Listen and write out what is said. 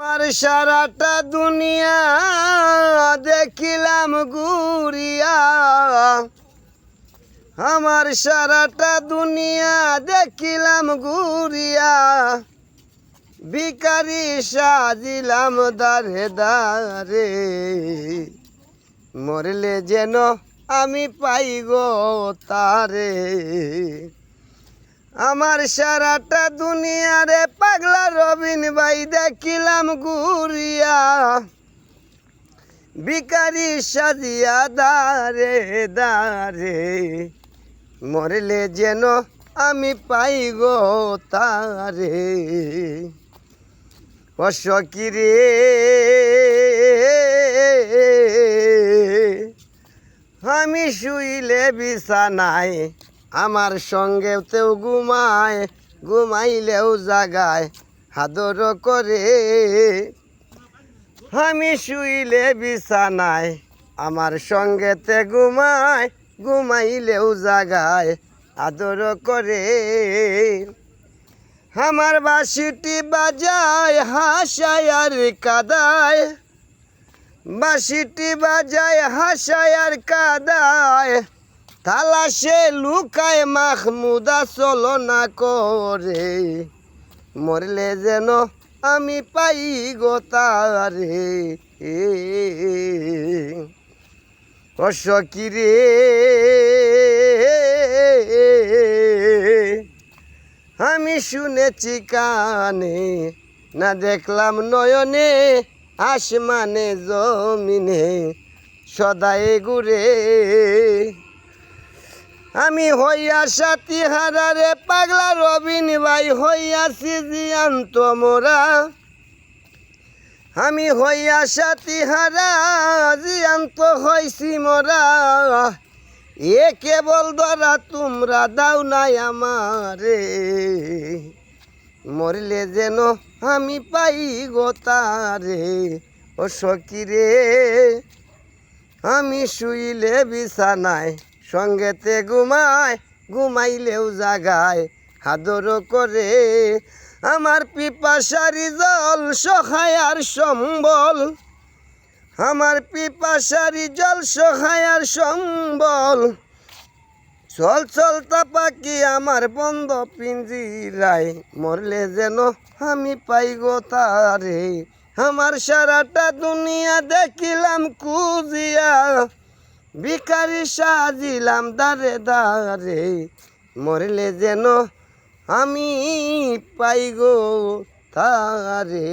আমার সারাটা দুনিয়া দেখিলাম ঘুরিয়া, আমার সারাটা দুনিয়া দেখিলাম ঘুরিয়া, ভিখারি সাজিলাম দারে দারে, মরলে যেন আমি পাই গো তারে। আমার সারাটা দুনিয়ারে পাগলা রবিন ভাই দেখিলাম ঘুরিয়া, ভিখারি সাজিয়া দারে দারে, মরলে যেন আমি পাই গো তারে। অসকিরে আমি শুইলে বিছানায়, আমার সঙ্গেতেও ঘুমায়, ঘুমাইলেও জাগায় আদর করে। আমি শুইলে বিছানায়, আমার সঙ্গেতে ঘুমায়, ঘুমাইলেও জাগায় আদর করে। আমার বাঁশিটি বাজায় হাসায় আর কাদায়, বাঁশিটি বাজায় হাসায় আর কাদায়, তালাশে লুকায় মাহমুদা চলো না করে, মরলে যেন আমি পাই গো তারে। অসকিরে আমি শুনেছি কানে, না দেখলাম নয়নে, আসমানে জমিনে সদাই ঘুরে। আমি হইয়া সাথী হারারে পাগলা রবিন ভাই হইয়াছি জিয়ান্ত মোরা, আমি হইয়া সাথী হারা জিয়ান্ত হইছি মোরা। এ কেবল ধরা তোমরা দাও নাই আমারে, মরলে যেন আমি পাই গো তারে। ও সখিরে আমি শুইলে বিছানায়, সঙ্গেতে ঘুমায়, ঘুমাইলেও জাগায় আদর করে। আমার পিপাসারি জল সহায় আর সম্বল, আমার পিপাসারি জল সহায় আর সম্বল, চল চলতা পাখি আমার বন্ধ পিঞ্জিরায়, মরলে যেন আমি পাই গো তারে। আমার সারাটা দুনিয়া দেখিলাম খুঁজিয়া, ভিখারি সাজিলাম দারে দারে, মরলে যেন আমি পাই গো তারে।